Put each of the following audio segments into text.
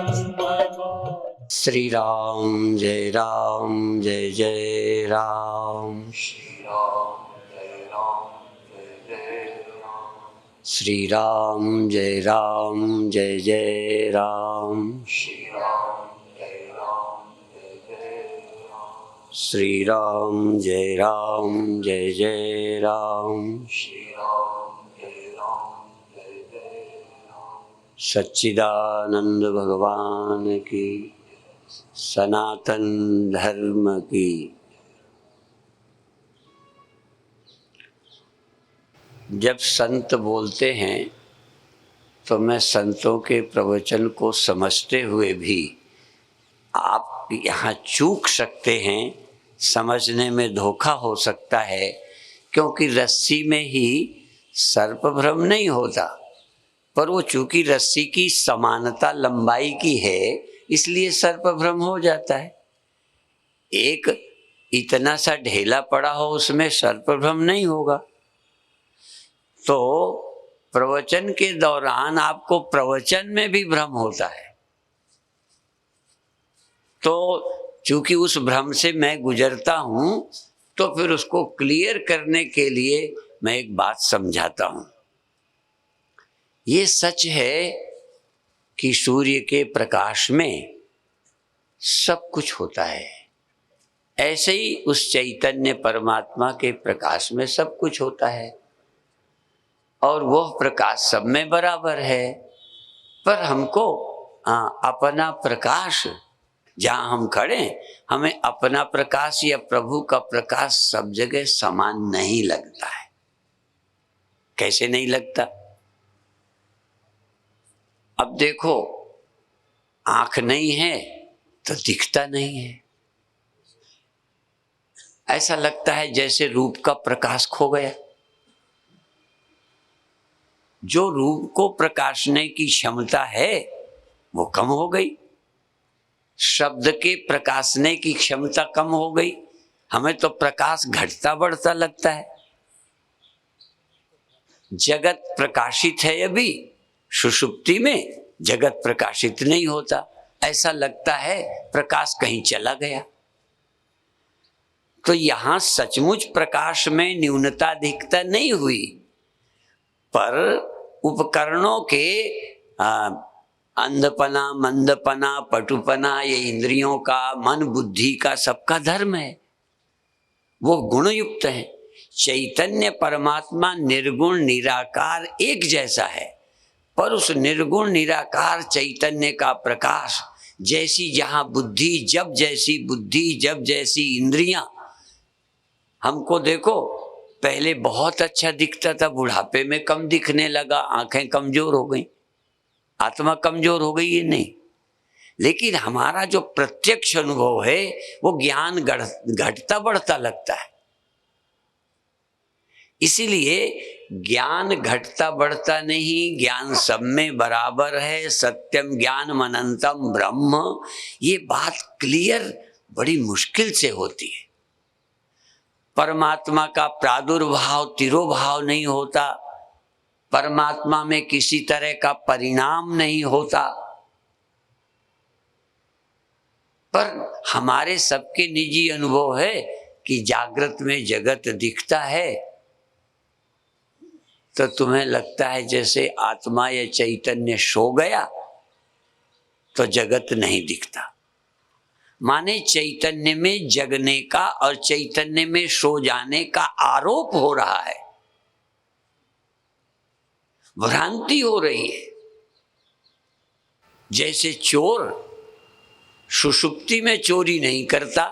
श्री राम जय जय राम। श्री राम जय जय राम। श्री राम जय जय राम। सच्चिदानंद भगवान की, सनातन धर्म की। जब संत बोलते हैं तो मैं संतों के प्रवचन को समझते हुए भी आप यहाँ चूक सकते हैं, समझने में धोखा हो सकता है, क्योंकि रस्सी में ही सर्प भ्रम नहीं होता, पर वो चूंकि रस्सी की समानता लंबाई की है इसलिए सर्प भ्रम हो जाता है। एक इतना सा ढेला पड़ा हो उसमें सर्प भ्रम नहीं होगा। तो प्रवचन के दौरान आपको प्रवचन में भी भ्रम होता है, तो चूंकि उस भ्रम से मैं गुजरता हूं तो फिर उसको क्लियर करने के लिए मैं एक बात समझाता हूं। ये सच है कि सूर्य के प्रकाश में सब कुछ होता है, ऐसे ही उस चैतन्य परमात्मा के प्रकाश में सब कुछ होता है और वह प्रकाश सब में बराबर है। पर हमको अपना प्रकाश, जहाँ हम खड़े हमें अपना प्रकाश या प्रभु का प्रकाश सब जगह समान नहीं लगता है। कैसे नहीं लगता? अब देखो, आंख नहीं है तो दिखता नहीं है। ऐसा लगता है जैसे रूप का प्रकाश खो गया। जो रूप को प्रकाशने की क्षमता है वो कम हो गई, शब्द के प्रकाशने की क्षमता कम हो गई। हमें तो प्रकाश घटता बढ़ता लगता है। जगत प्रकाशित है, अभी सुषुप्ति में जगत प्रकाशित नहीं होता, ऐसा लगता है प्रकाश कहीं चला गया। तो यहां सचमुच प्रकाश में न्यूनता अधिकता नहीं हुई, पर उपकरणों के अंधपना, मंदपना, पटुपना, ये इंद्रियों का, मन बुद्धि का सबका धर्म है, वो गुण युक्त है। चैतन्य परमात्मा निर्गुण निराकार एक जैसा है, पर उस निर्गुण निराकार चैतन्य का प्रकाश जैसी जहां बुद्धि, जब जैसी बुद्धि, जब जैसी इंद्रियां। हमको देखो, पहले बहुत अच्छा दिखता था, बुढ़ापे में कम दिखने लगा, आंखें कमजोर हो गई, आत्मा कमजोर हो गई, ये नहीं। लेकिन हमारा जो प्रत्यक्ष अनुभव है वो ज्ञान घटता बढ़ता लगता है। इसीलिए ज्ञान घटता बढ़ता नहीं, ज्ञान सब में बराबर है। सत्यम ज्ञानम अनंतम ब्रह्म, ये बात क्लियर बड़ी मुश्किल से होती है। परमात्मा का प्रादुर्भाव तिरोभाव नहीं होता, परमात्मा में किसी तरह का परिणाम नहीं होता, पर हमारे सबके निजी अनुभव है कि जागृत में जगत दिखता है तो तुम्हें लगता है जैसे आत्मा या चैतन्य सो गया तो जगत नहीं दिखता। माने चैतन्य में जगने का और चैतन्य में सो जाने का आरोप हो रहा है, भ्रांति हो रही है। जैसे चोर सुषुप्ति में चोरी नहीं करता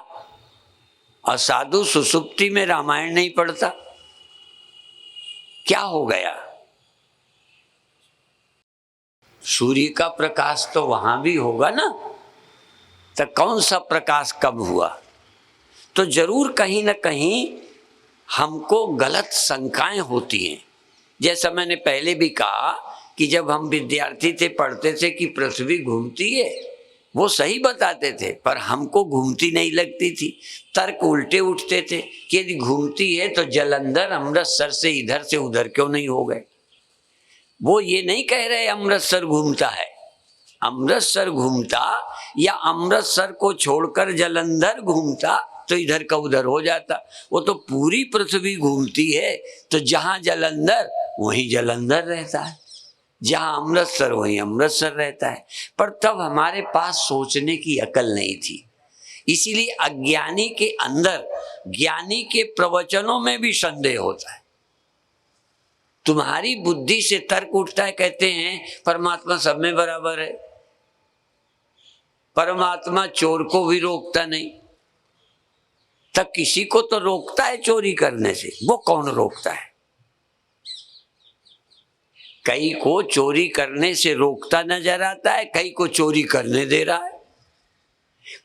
और साधु सुषुप्ति में रामायण नहीं पढ़ता, क्या हो गया? सूर्य का प्रकाश तो वहां भी होगा ना, तो कौन सा प्रकाश कब हुआ? तो जरूर कहीं ना कहीं हमको गलत शंकाएं होती हैं। जैसा मैंने पहले भी कहा कि जब हम विद्यार्थी थे, पढ़ते थे कि पृथ्वी घूमती है, वो सही बताते थे, पर हमको घूमती नहीं लगती थी। तर्क उल्टे उठते थे कि यदि घूमती है तो जलंधर अमृतसर से इधर से उधर क्यों नहीं हो गए। वो ये नहीं कह रहे अमृतसर घूमता है, अमृतसर घूमता या अमृतसर को छोड़कर जलंधर घूमता तो इधर का उधर हो जाता। वो तो पूरी पृथ्वी घूमती है, तो जहां जलंधर वहीं जलंधर रहता है, जहां अमृतसर वहीं अमृतसर रहता है। पर तब हमारे पास सोचने की अकल नहीं थी, इसीलिए अज्ञानी के अंदर ज्ञानी के प्रवचनों में भी संदेह होता है। तुम्हारी बुद्धि से तर्क उठता है, कहते हैं परमात्मा सब में बराबर है, परमात्मा चोर को भी रोकता नहीं, तब किसी को तो रोकता है चोरी करने से, वो कौन रोकता है? कई को चोरी करने से रोकता नजर आता है, कई को चोरी करने दे रहा है।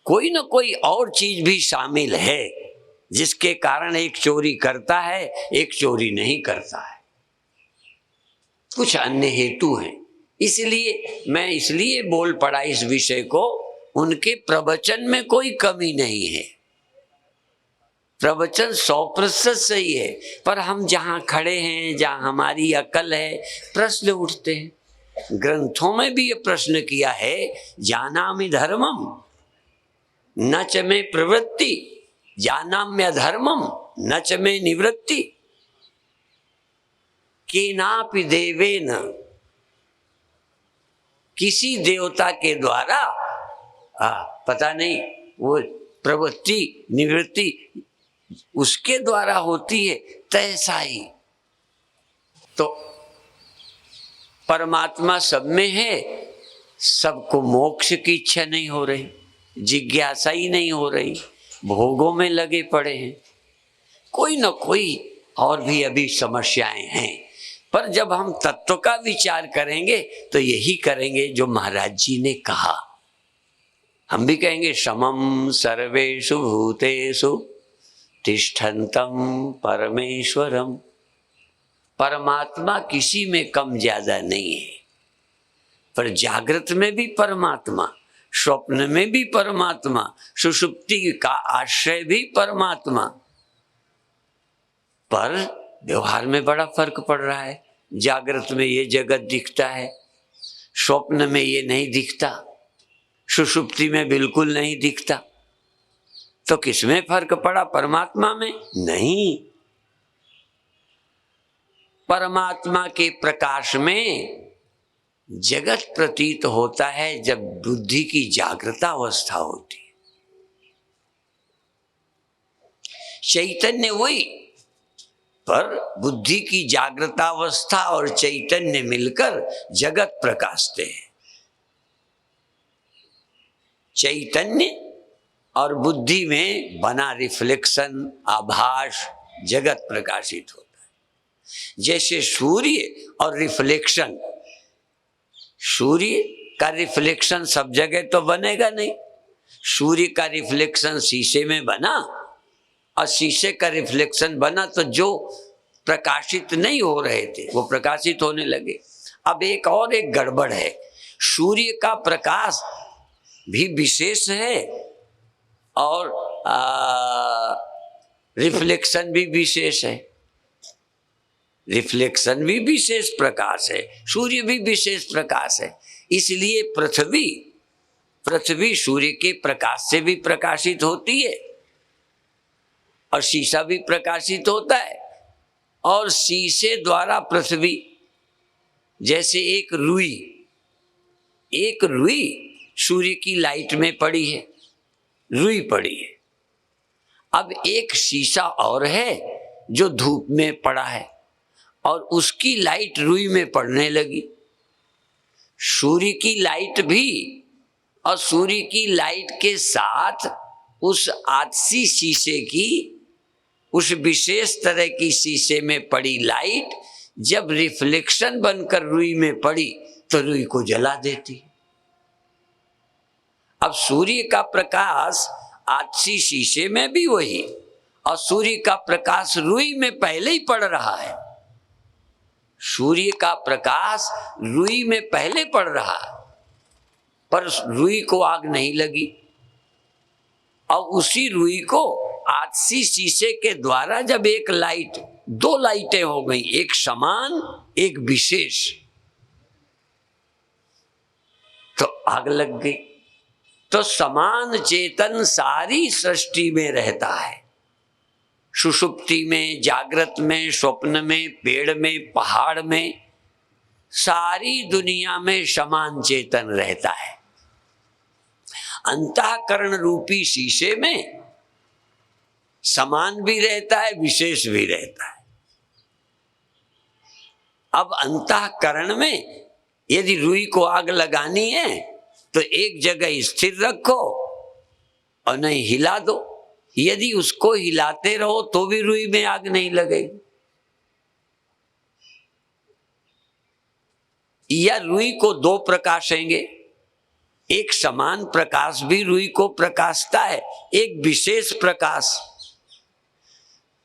कोई ना कोई और चीज भी शामिल है जिसके कारण एक चोरी करता है, एक चोरी नहीं करता है। कुछ अन्य हेतु हैं। इसलिए मैं इसलिए बोल पड़ा इस विषय को, उनके प्रवचन में कोई कमी नहीं है, प्रवचन 100% सही है, पर हम जहाँ खड़े हैं, जहाँ हमारी अकल है, प्रश्न उठते हैं। ग्रंथों में भी ये प्रश्न किया है, जानामि धर्मम न च मे प्रवृत्ति, जानाम्य धर्मम न च मे निवृत्ति, केनापि देवेन, किसी देवता के द्वारा पता नहीं वो प्रवृत्ति निवृत्ति उसके द्वारा होती है, तैसा ही। तो परमात्मा सब में है, सबको मोक्ष की इच्छा नहीं हो रही, जिज्ञासा ही नहीं हो रही, भोगों में लगे पड़े हैं, कोई न कोई और भी अभी समस्याएं हैं। पर जब हम तत्व का विचार करेंगे तो यही करेंगे जो महाराज जी ने कहा। हम भी कहेंगे समम सर्वेषु भूतेषु तिष्ठन्तं परमेश्वरम। परमात्मा किसी में कम ज्यादा नहीं है, पर जागृत में भी परमात्मा, स्वप्न में भी परमात्मा, सुषुप्ति का आश्रय भी परमात्मा। पर व्यवहार में बड़ा फर्क पड़ रहा है। जागृत में ये जगत दिखता है, स्वप्न में ये नहीं दिखता, सुषुप्ति में बिल्कुल नहीं दिखता। तो किसमें फर्क पड़ा? परमात्मा में नहीं। परमात्मा के प्रकाश में जगत प्रतीत होता है जब बुद्धि की जागृता अवस्था होती है। चैतन्य वही, पर बुद्धि की जागृतावस्था और चैतन्य मिलकर जगत प्रकाशते हैं। चैतन्य और बुद्धि में बना रिफ्लेक्शन, आभास, जगत प्रकाशित होता है। जैसे सूर्य और रिफ्लेक्शन, सूर्य का रिफ्लेक्शन सब जगह तो बनेगा नहीं। सूर्य का रिफ्लेक्शन शीशे में बना और शीशे का रिफ्लेक्शन बना तो जो प्रकाशित नहीं हो रहे थे वो प्रकाशित होने लगे। अब एक गड़बड़ है, सूर्य का प्रकाश भी विशेष है और रिफ्लेक्शन भी विशेष है। रिफ्लेक्शन भी विशेष प्रकाश है, सूर्य भी विशेष प्रकाश है। इसलिए पृथ्वी सूर्य के प्रकाश से भी प्रकाशित होती है और शीशा भी प्रकाशित होता है। और शीशे द्वारा पृथ्वी, जैसे एक रुई सूर्य की लाइट में पड़ी है, रुई पड़ी है। अब एक शीशा और है जो धूप में पड़ा है और उसकी लाइट रुई में पड़ने लगी। सूर्य की लाइट भी और सूर्य की लाइट के साथ उस आदसी शीशे की, उस विशेष तरह की शीशे में पड़ी लाइट जब रिफ्लेक्शन बनकर रुई में पड़ी तो रुई को जला देती। अब सूर्य का प्रकाश आदसी शीशे में भी वही, और सूर्य का प्रकाश रुई में पहले ही पड़ रहा है। सूर्य का प्रकाश रुई में पहले पड़ रहा है, पर रुई को आग नहीं लगी। और उसी रुई को आदसी शीशे के द्वारा जब एक लाइट, दो लाइटें हो गई, एक समान एक विशेष, तो आग लग गई। तो समान चेतन सारी सृष्टि में रहता है, सुषुप्ति में, जागृत में, स्वप्न में, पेड़ में, पहाड़ में, सारी दुनिया में समान चेतन रहता है। अंतःकरण रूपी शीशे में समान भी रहता है, विशेष भी रहता है। अब अंतःकरण में यदि रुई को आग लगानी है तो एक जगह स्थिर रखो और नहीं हिला दो। यदि उसको हिलाते रहो तो भी रुई में आग नहीं लगेगी। या रुई को दो प्रकाशेंगे, एक समान प्रकाश भी रुई को प्रकाशता है, एक विशेष प्रकाश।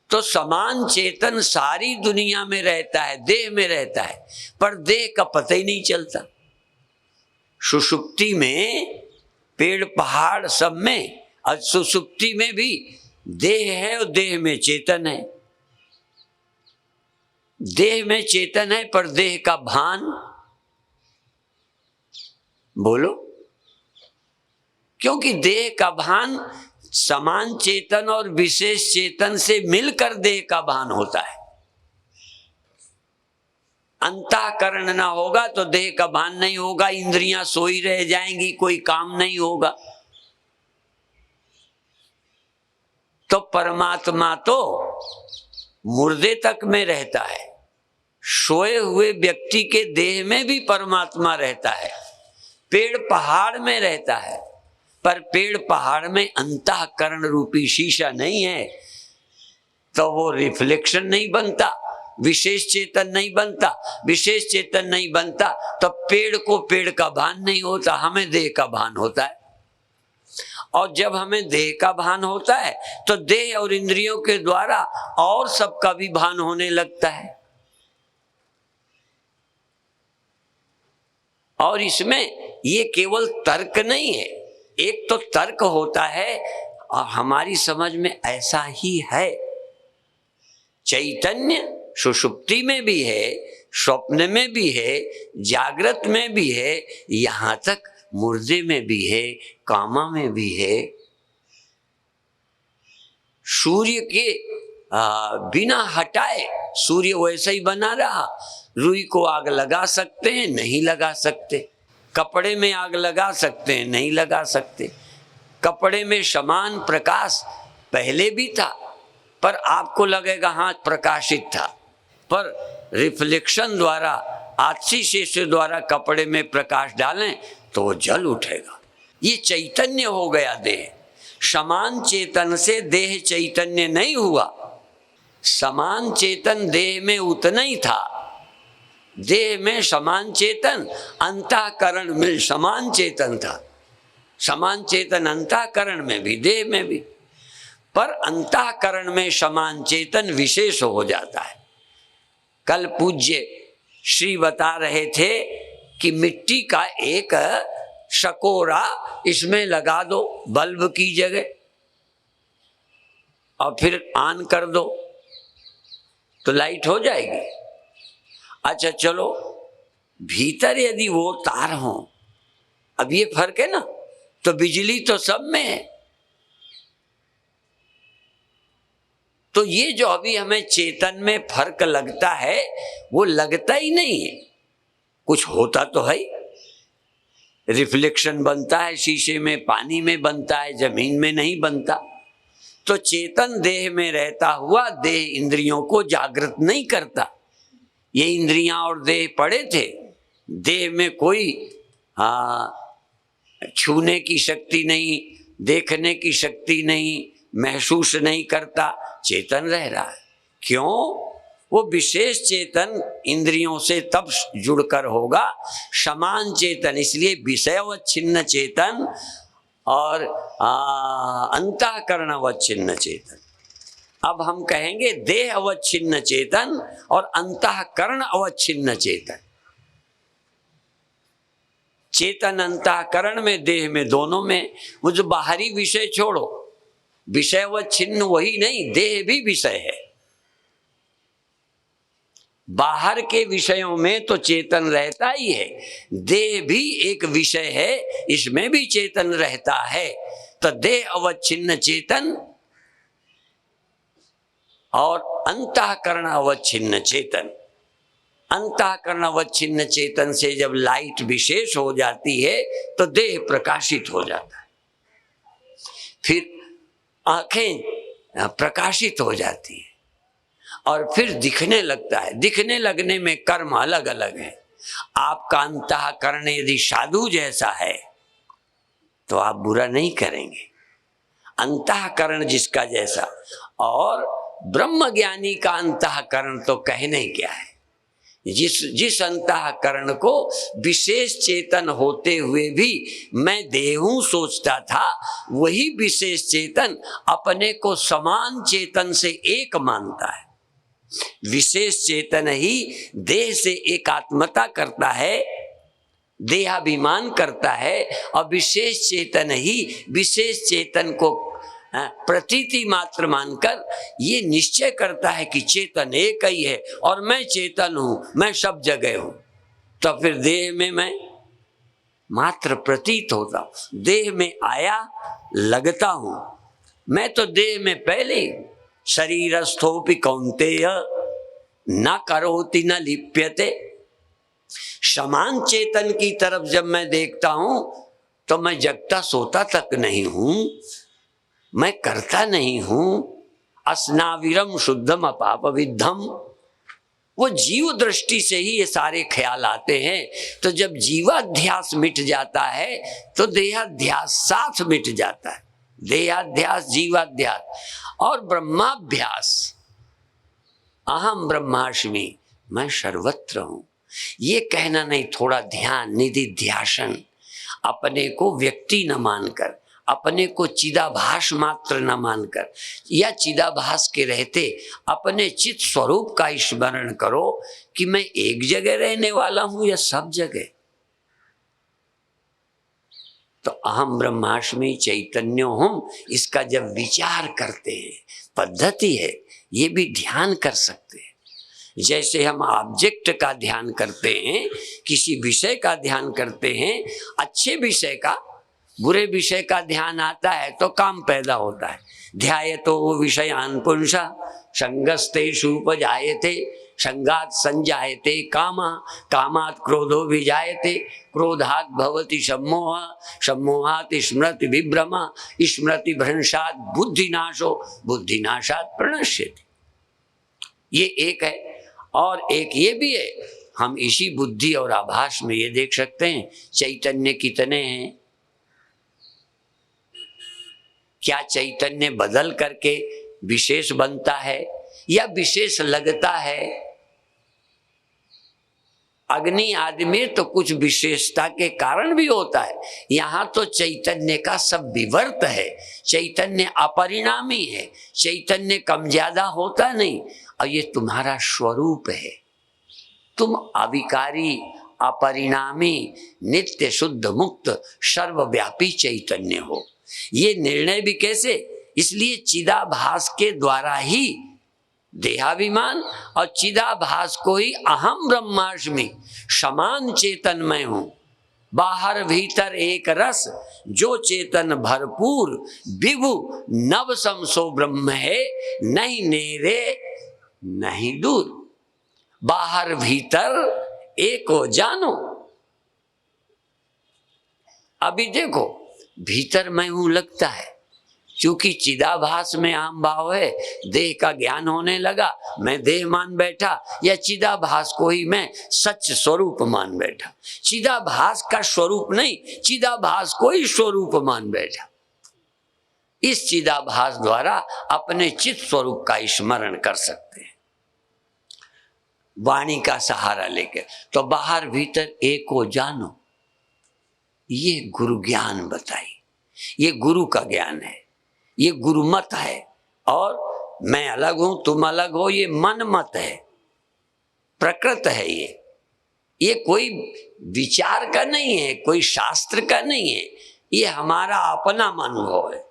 तो समान चेतन सारी दुनिया में रहता है, देह में रहता है, पर देह का पता ही नहीं चलता। सुषुप्ति में पेड़ पहाड़ सब में, और सुषुप्ति में भी देह है और देह में चेतन है। देह में चेतन है पर देह का भान, बोलो, क्योंकि देह का भान समान चेतन और विशेष चेतन से मिलकर देह का भान होता है। अंतःकरण ना होगा तो देह का भान नहीं होगा, इंद्रियां सोई रह जाएंगी, कोई काम नहीं होगा। तो परमात्मा तो मुर्दे तक में रहता है, सोए हुए व्यक्ति के देह में भी परमात्मा रहता है, पेड़ पहाड़ में रहता है, पर पेड़ पहाड़ में अंतःकरण रूपी शीशा नहीं है, तो वो रिफ्लेक्शन नहीं बनता, विशेष चेतन नहीं बनता। विशेष चेतन नहीं बनता तो पेड़ को पेड़ का भान नहीं होता, हमें देह का भान होता है। और जब हमें देह का भान होता है तो देह और इंद्रियों के द्वारा और सबका भी भान होने लगता है। और इसमें ये केवल तर्क नहीं है, एक तो तर्क होता है और हमारी समझ में ऐसा ही है। चैतन्य सुषुप्ति में भी है, स्वप्न में भी है, जागृत में भी है, यहां तक मुर्दे में भी है, कामा में भी है। सूर्य के बिना हटाए सूर्य वैसे ही बना रहा। रुई को आग लगा सकते हैं, नहीं लगा सकते। कपड़े में आग लगा सकते हैं, नहीं लगा सकते। कपड़े में समान प्रकाश पहले भी था, पर आपको लगेगा हाँ प्रकाशित था, पर रिफ्लेक्शन द्वारा, आछी शीशे द्वारा कपड़े में प्रकाश डालें तो वो जल उठेगा। ये चैतन्य हो गया देह। समान चेतन से देह चैतन्य नहीं हुआ, समान चेतन देह में उतना ही था। देह में समान चेतन, अंतःकरण में समान चेतन था। समान चेतन अंतःकरण में भी, देह में भी, पर अंतःकरण में समान चेतन विशेष हो जाता है। कल पूज्य श्री बता रहे थे कि मिट्टी का एक शकोरा इसमें लगा दो बल्ब की जगह और फिर ऑन कर दो तो लाइट हो जाएगी। अच्छा चलो, भीतर यदि वो तार हो, अब ये फर्क है ना, तो बिजली तो सब में है। तो ये जो अभी हमें चेतन में फर्क लगता है वो लगता ही नहीं है, कुछ होता तो है। रिफ्लेक्शन बनता है शीशे में, पानी में बनता है, जमीन में नहीं बनता। तो चेतन देह में रहता हुआ देह इंद्रियों को जागृत नहीं करता। ये इंद्रियां और देह पड़े थे, देह में कोई छूने की शक्ति नहीं, देखने की शक्ति नहीं, महसूस नहीं करता, चेतन रह रहा है। क्यों? वो विशेष चेतन इंद्रियों से तब जुड़कर होगा, समान चेतन, इसलिए विषयावच्छिन्न चेतन और अंतःकरण अवच्छिन्न चेतन। अब हम कहेंगे देह अवच्छिन्न चेतन और अंतःकरण अवच्छिन्न चेतन। चेतन अंतःकरण में, देह में, दोनों में। वो जो बाहरी विषय छोड़ो, विषय अवच्छिन्न वही नहीं, देह भी विषय है। बाहर के विषयों में तो चेतन रहता ही है, देह भी एक विषय है, इसमें भी चेतन रहता है। तो देह अवच्छिन्न चेतन और अंतःकरण अवच्छिन्न चेतन, अंतःकरण अवच्छिन्न चेतन से जब लाइट विशेष हो जाती है तो देह प्रकाशित हो जाता है, फिर आंखें प्रकाशित हो जाती है और फिर दिखने लगता है। दिखने लगने में कर्म अलग अलग है। आपका अंतःकरण यदि साधु जैसा है तो आप बुरा नहीं करेंगे, अंतःकरण जिसका जैसा, और ब्रह्म ज्ञानी का अंतःकरण तो कहने क्या है। जिस अंतःकरण को विशेष चेतन होते हुए भी मैं देह हूं सोचता था, वही विशेष चेतन अपने को समान चेतन से एक मानता है। विशेष चेतन ही देह से एकात्मता करता है, देहाभिमान करता है, और विशेष चेतन ही विशेष चेतन को प्रतीति मात्र मानकर ये निश्चय करता है कि चेतन एक ही है और मैं चेतन हूं, मैं सब जगह हूं। तो फिर देह में मैं मात्र प्रतीत होता हूं, देह में आया लगता हूं। मैं तो देह में पहले ही, शरीरस्थोपि कौन्तेय न करोति न लिप्यते। समान चेतन की तरफ जब मैं देखता हूं तो मैं जगता सोता तक नहीं हूं, मैं करता नहीं हूं। अस्नाविरम शुद्धम अपाप विद्धम, वो जीव दृष्टि से ही ये सारे ख्याल आते हैं। तो जब जीवाध्यास मिट जाता है तो देहाध्यास साथ मिट जाता है। देहाध्यास, जीवाध्यास और ब्रह्माभ्यास, अहम ब्रह्मास्मि, मैं सर्वत्र हूं। ये कहना नहीं, थोड़ा ध्यान, निधि ध्यासन, अपने को व्यक्ति न मानकर, अपने को चिदाभास मात्र न मानकर, या चिदाभास के रहते अपने चित स्वरूप का स्मरण करो कि मैं एक जगह रहने वाला हूं या सब जगह। तो अहम ब्रह्मास्मि चैतन्योहम, इसका जब विचार करते हैं, पद्धति है, ये भी ध्यान कर सकते हैं। जैसे हम ऑब्जेक्ट का ध्यान करते हैं, किसी विषय का ध्यान करते हैं, अच्छे विषय का, बुरे विषय का ध्यान आता है तो काम पैदा होता है। ध्यायतो विषयान् पुंसा संगस्तेषु उपजायते, संगात् संजायते कामा, कामात् क्रोधो विजायते, क्रोधात् भवति सम्मोहः, सम्मोहात् स्मृति विभ्रमा, स्मृति भ्रंशात् बुद्धिनाशो, बुद्धिनाशात् प्रणश्यति। ये एक है। और एक ये भी है, हम इसी बुद्धि और आभास में ये देख सकते हैं चैतन्य कितने हैं। क्या चैतन्य बदल करके विशेष बनता है या विशेष लगता है? अग्नि आदि में तो कुछ विशेषता के कारण भी होता है, यहाँ तो चैतन्य का सब विवर्त है। चैतन्य अपरिणामी है, चैतन्य कम ज्यादा होता नहीं, और ये तुम्हारा स्वरूप है। तुम अविकारी, अपरिणामी, नित्य शुद्ध मुक्त सर्वव्यापी चैतन्य हो। ये निर्णय भी कैसे? इसलिए चिदाभास के द्वारा ही देहाभिमान और चिदाभास को ही अहम ब्रह्मास्मि, समान चेतन मैं हूं, बाहर भीतर एक रस, जो चेतन भरपूर विभु नव समसो ब्रह्म है, नहीं नेरे नहीं दूर, बाहर भीतर एक हो जानो। अभी देखो, भीतर मैं हूं लगता है, क्योंकि चिदाभास में आम भाव है, देह का ज्ञान होने लगा, मैं देह मान बैठा, या चिदाभास को ही मैं सच स्वरूप मान बैठा। चिदाभास का स्वरूप नहीं, चिदाभास को ही स्वरूप मान बैठा। इस चिदाभास द्वारा अपने चित स्वरूप का स्मरण कर सकते हैं, वाणी का सहारा लेकर। तो बाहर भीतर एक हो जानो, ये गुरु ज्ञान बताई, ये गुरु का ज्ञान है, ये गुरु मत है। और मैं अलग हूं, तुम अलग हो, ये मन मत है, प्रकृत है। ये कोई विचार का नहीं है, कोई शास्त्र का नहीं है, ये हमारा अपना अनुभव है।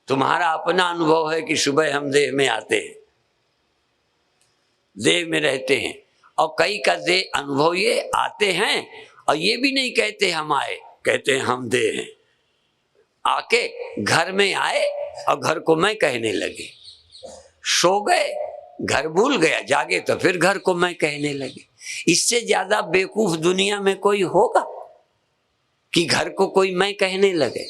तुम्हारा अपना अनुभव है कि सुबह हम देह में आते हैं, देह में रहते हैं, और कई का दे अनुभव ये आते हैं और ये भी नहीं कहते हम आए, कहते हैं हम दे हैं। आके घर में आए और घर को मैं कहने लगे, सो गए घर भूल गया, जागे तो फिर घर को मैं कहने लगे। इससे ज्यादा बेवकूफ दुनिया में कोई होगा कि घर को कोई मैं कहने लगे?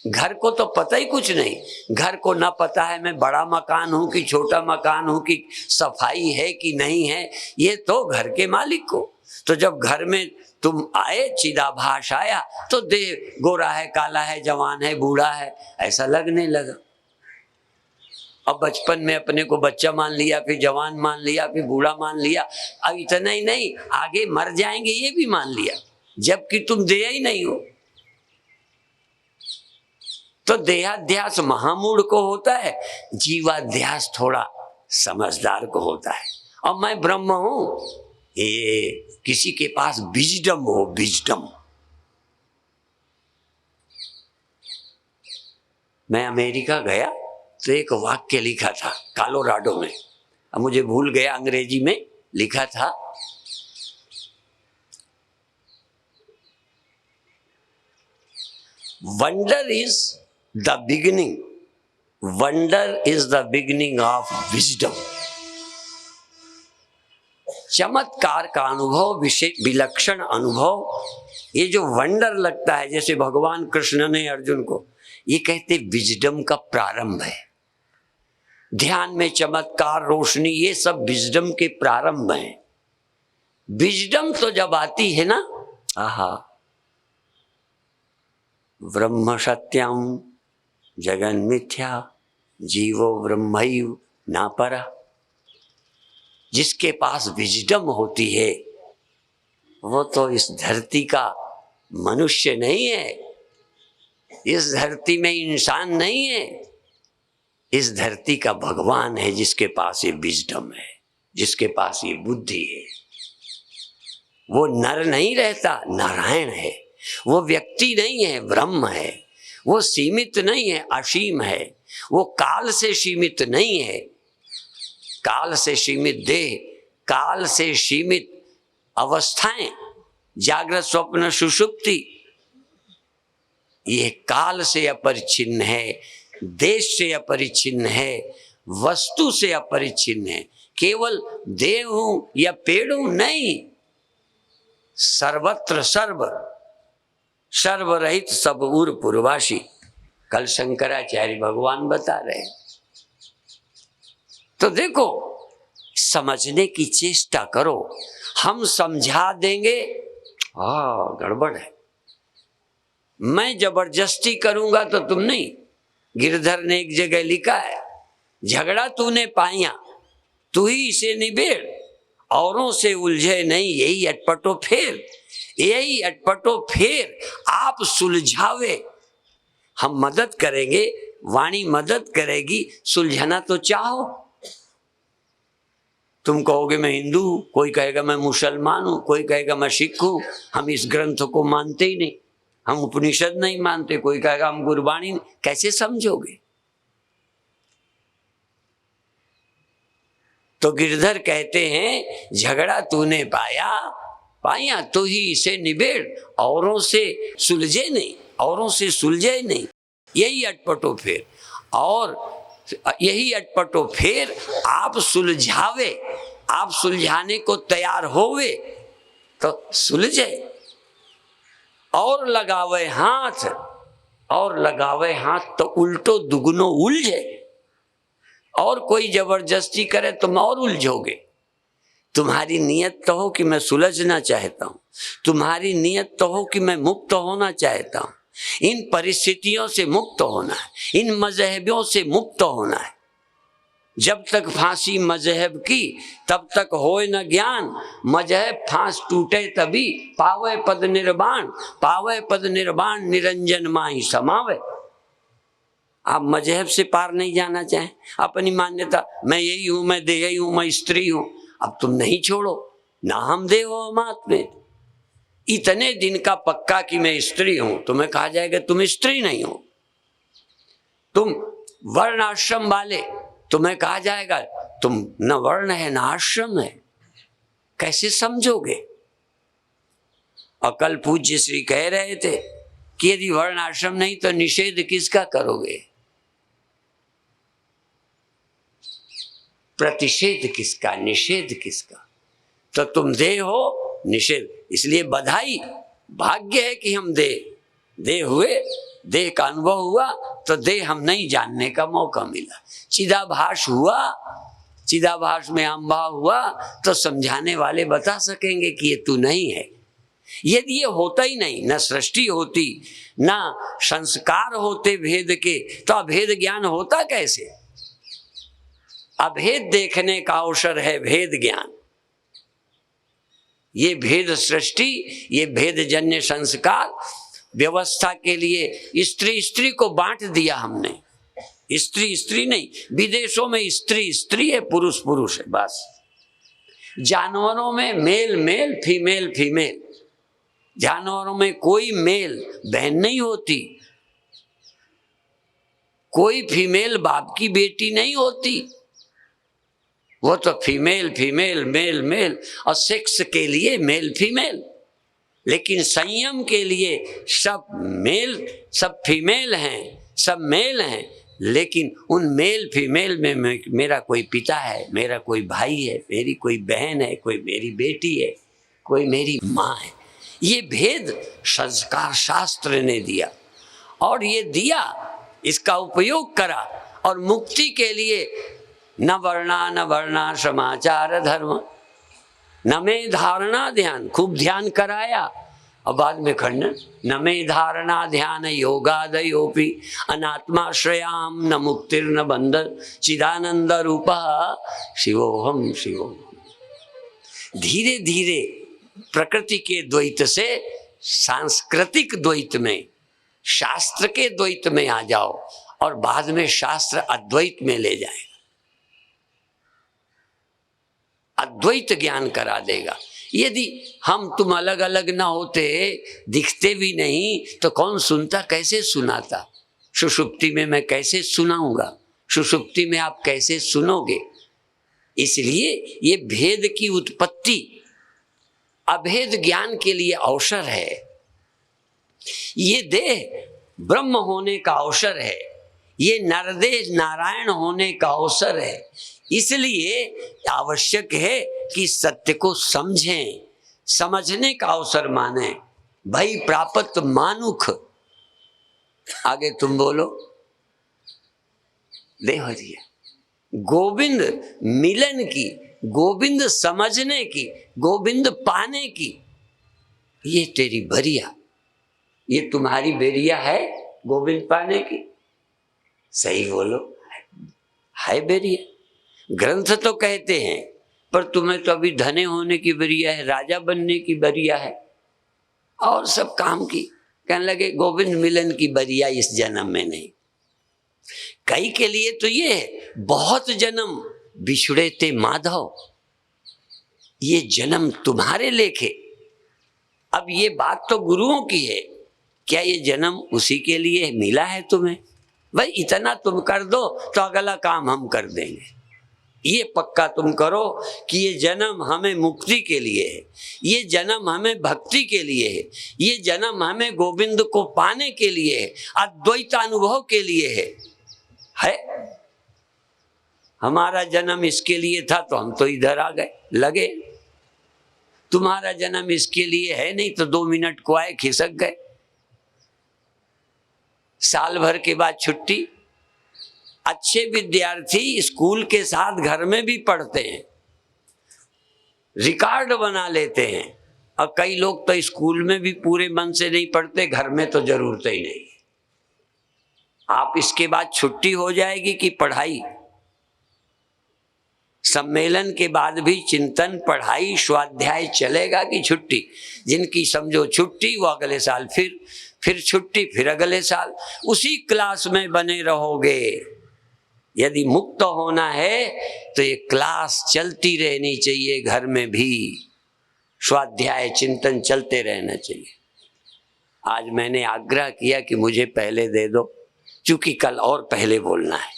घर को तो पता ही कुछ नहीं, घर को ना पता है मैं बड़ा मकान हूं कि छोटा मकान हूं, कि सफाई है कि नहीं है, ये तो घर के मालिक को। तो जब घर में तुम आए, चिदाभास आया, तो देह गोरा है, काला है, जवान है, बूढ़ा है, ऐसा लगने लगा। अब बचपन में अपने को बच्चा मान लिया, फिर जवान मान लिया, फिर बूढ़ा मान लिया, अब इतना ही नहीं, आगे मर जाएंगे ये भी मान लिया, जबकि तुम देह ही नहीं हो। तो देहाध्यास महामूढ़ को होता है, जीवाध्यास थोड़ा समझदार को होता है। और मैं ब्रह्म हूं, ये किसी के पास विजडम हो, विजडम। मैं अमेरिका गया तो एक वाक्य लिखा था कोलोराडो में, अब मुझे भूल गया, अंग्रेजी में लिखा था, wonder is the beginning, wonder is the beginning of wisdom. चमत्कार का अनुभव, विलक्षण अनुभव, ये जो वंडर लगता है, जैसे भगवान कृष्ण ने अर्जुन को, ये कहते विजडम का प्रारंभ है। ध्यान में चमत्कार, रोशनी, ये सब विजडम के प्रारंभ हैं। विजडम तो जब आती है ना, आहा, ब्रह्म सत्यम जगन मिथ्या जीवो ब्रह्मैव न परा। जिसके पास विजडम होती है वो तो इस धरती का मनुष्य नहीं है, इस धरती में इंसान नहीं है, इस धरती का भगवान है, जिसके पास ये विजडम है, जिसके पास ये बुद्धि है। वो नर नहीं रहता, नारायण है। वो व्यक्ति नहीं है, ब्रह्म है। वो सीमित नहीं है, असीम है। वो काल से सीमित नहीं है, काल से सीमित देह, काल से सीमित अवस्थाएं, जागृत स्वप्न सुषुप्ति, ये काल से अपरिच्छिन्न है, देश से अपरिच्छिन्न है, वस्तु से अपरिच्छिन्न है। केवल देव हूं या पेड़ हूं नहीं, सर्वत्र सर्व, सर्वरहित सब उर पूर्वासी। कल शंकराचार्य भगवान बता रहे हैं। तो देखो, समझने की चेष्टा करो, हम समझा देंगे, गड़बड़ है, मैं जबरदस्ती करूंगा तो तुम नहीं। गिरधर ने एक जगह लिखा है, झगड़ा तूने पाया तू ही इसे निबेड़, औरों से उलझे नहीं, यही अटपटो फेर, यही अटपटो फेर आप सुलझावे। हम मदद करेंगे, वाणी मदद करेगी, सुलझाना तो चाहो। तुम कहोगे मैं हिंदू हूं, कोई कहेगा मैं मुसलमान हूं, कोई कहेगा मैं सिख हूं, हम इस ग्रंथ को मानते ही नहीं, हम उपनिषद नहीं मानते, कोई कहेगा हम गुरबाणी नहीं। कैसे समझोगे? तो गिरधर कहते हैं, झगड़ा तूने पाया तो ही इसे निबेड़, औरों से सुलझे नहीं, औरों से सुलझे नहीं, यही अटपटो फेर। और यही अटपटो फेर आप सुलझावे, आप सुलझाने को तैयार होवे तो सुलझे। और लगावे हाथ, और लगावे हाथ तो उल्टो दुगुनो उलझे। और कोई जबरदस्ती करे तुम और उलझोगे। तुम्हारी नियत तो हो कि मैं सुलझना चाहता हूं, तुम्हारी नियत तो हो कि मैं मुक्त होना चाहता हूं, इन परिस्थितियों से मुक्त होना है, इन मजहबियों से मुक्त होना है। जब तक फांसी मजहब की तब तक होए न ज्ञान, मजहब फांस टूटे तभी पावे पद निर्वाण, पावे पद निर्वाण निरंजन माही समावे। आप मजहब से पार नहीं जाना चाहें, अपनी मान्यता मैं यही हूं, मैं देही हूं, मैं स्त्री हूं, अब तुम नहीं छोड़ो ना, हम देव हम आत्मे। इतने दिन का पक्का कि मैं स्त्री हूं, तुम्हें कहा जाएगा तुम स्त्री नहीं हो। तुम वर्ण आश्रम वाले, तुम्हें कहा जाएगा तुम न वर्ण है न आश्रम है, कैसे समझोगे? अकल पूज्य श्री कह रहे थे कि यदि वर्ण आश्रम नहीं तो निषेध किसका करोगे, प्रतिषेध किसका, निषेध किसका? तो तुम देह हो, निषेध। इसलिए बधाई, भाग्य है कि हम देह हुए, देह का अनुभव हुआ तो देह हम नहीं जानने का मौका मिला। चिदाभास हुआ, चिदाभास में अहंभाव हुआ तो समझाने वाले बता सकेंगे कि ये तू नहीं है। यदि ये होता ही नहीं, न सृष्टि होती न संस्कार होते भेद के, तो अभेद ज्ञान होता कैसे? अभेद देखने का अवसर है भेद ज्ञान। ये भेद सृष्टि, ये भेद जन्य संस्कार व्यवस्था के लिए स्त्री स्त्री को बांट दिया हमने। स्त्री स्त्री नहीं, विदेशों में स्त्री स्त्री है, पुरुष पुरुष है, बस। जानवरों में मेल मेल, फीमेल फीमेल। जानवरों में कोई मेल बहन नहीं होती, कोई फीमेल बाप की बेटी नहीं होती, वो तो फीमेल फीमेल, मेल मेल, और सेक्स के लिए मेल फीमेल। लेकिन संयम के लिए सब मेल, सब फीमेल हैं, सब मेल हैं। लेकिन उन मेल फीमेल में मेरा कोई पिता है, मेरा कोई भाई है, मेरी कोई बहन है, कोई मेरी बेटी है, कोई मेरी माँ है। ये भेद संस्कार शास्त्र ने दिया, और ये दिया, इसका उपयोग करा, और मुक्ति के लिए न वर्णा समाचार धर्म, न में धारणा ध्यान, खूब ध्यान कराया, और बाद में खंडन। न में धारणा ध्यान योगादयोपि अनात्माश्रयाम न मुक्तिर्न बंधन चिदानंद रूपा शिवोहम शिवोहम। धीरे धीरे प्रकृति के द्वैत से सांस्कृतिक द्वैत में, शास्त्र के द्वैत में आ जाओ, और बाद में शास्त्र अद्वैत में ले जाएगा, अद्वैत ज्ञान करा देगा। यदि हम तुम अलग अलग ना होते, दिखते भी नहीं, तो कौन सुनता, कैसे सुनाता? सुषुप्ति में मैं कैसे सुनाऊंगा? सुषुप्ति में आप कैसे सुनोगे? इसलिए ये भेद की उत्पत्ति अभेद ज्ञान के लिए अवसर है। ये देह ब्रह्म होने का अवसर है, ये नरदेह नारायण होने का अवसर है। इसलिए आवश्यक है कि सत्य को समझें, समझने का अवसर माने। भई प्राप्त मानुख, आगे तुम बोलो। देखो जी, गोविंद मिलन की, गोविंद समझने की, गोविंद पाने की, ये तेरी बरिया, ये तुम्हारी बेरिया है गोविंद पाने की। सही बोलो, है बेरिया। ग्रंथ तो कहते हैं, पर तुम्हें तो अभी धने होने की बरिया है, राजा बनने की बरिया है, और सब काम की। कहने लगे गोविंद मिलन की बरिया इस जन्म में नहीं। कई के लिए तो ये है, बहुत जन्म बिछुड़े ते माधव, ये जन्म तुम्हारे लेखे। अब ये बात तो गुरुओं की है, क्या ये जन्म उसी के लिए मिला है तुम्हें? भाई इतना तुम कर दो तो अगला काम हम कर देंगे। ये पक्का तुम करो कि ये जन्म हमें मुक्ति के लिए है, ये जन्म हमें भक्ति के लिए है, ये जन्म हमें गोविंद को पाने के लिए है, अद्वैत अनुभव के लिए है। हमारा जन्म इसके लिए था तो हम तो इधर आ गए लगे। तुम्हारा जन्म इसके लिए है नहीं तो 2 मिनट को आए खिसक गए। साल भर के बाद छुट्टी। अच्छे विद्यार्थी स्कूल के साथ घर में भी पढ़ते हैं, रिकॉर्ड बना लेते हैं, और कई लोग तो स्कूल में भी पूरे मन से नहीं पढ़ते, घर में तो जरूरत ही नहीं। आप इसके बाद छुट्टी हो जाएगी कि पढ़ाई? सम्मेलन के बाद भी चिंतन, पढ़ाई, स्वाध्याय चलेगा कि छुट्टी? जिनकी समझो छुट्टी, वो अगले साल फिर छुट्टी, फिर अगले साल उसी क्लास में बने रहोगे। यदि मुक्त होना है तो ये क्लास चलती रहनी चाहिए, घर में भी स्वाध्याय चिंतन चलते रहना चाहिए। आज मैंने आग्रह किया कि मुझे पहले दे दो, क्योंकि कल और पहले बोलना है।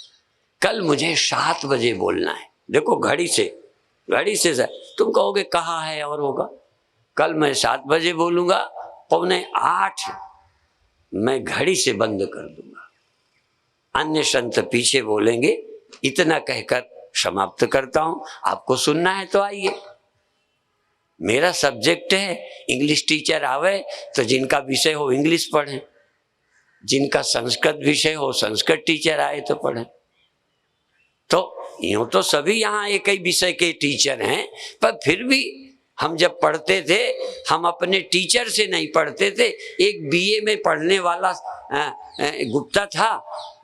कल मुझे 7 बजे बोलना है, देखो घड़ी से सर तुम कहोगे कहाँ है और होगा। कल मैं 7 बजे बोलूंगा, 7:45 मैं घड़ी से बंद कर दूंगा। अन्य संत पीछे बोलेंगे। इतना कहकर समाप्त करता हूं। आपको सुनना है तो आइए, मेरा सब्जेक्ट है। इंग्लिश टीचर आवे तो जिनका विषय हो इंग्लिश पढ़ें, जिनका संस्कृत विषय हो संस्कृत टीचर आए तो पढ़ें। तो यूं तो सभी यहाँ एक ही विषय के टीचर हैं, पर फिर भी हम जब पढ़ते थे हम अपने टीचर से नहीं पढ़ते थे। एक बीए में पढ़ने वाला गुप्ता था,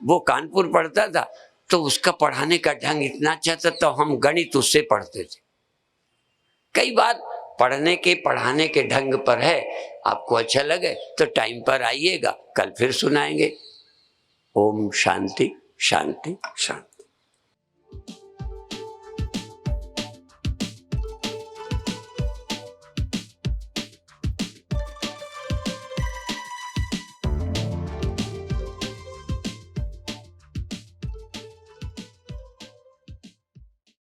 वो कानपुर पढ़ता था, तो उसका पढ़ाने का ढंग इतना अच्छा था तो हम गणित उससे पढ़ते थे। कई बार पढ़ने के पढ़ाने के ढंग पर है। आपको अच्छा लगे तो टाइम पर आइएगा, कल फिर सुनाएंगे। ओम शांति शांति शांति।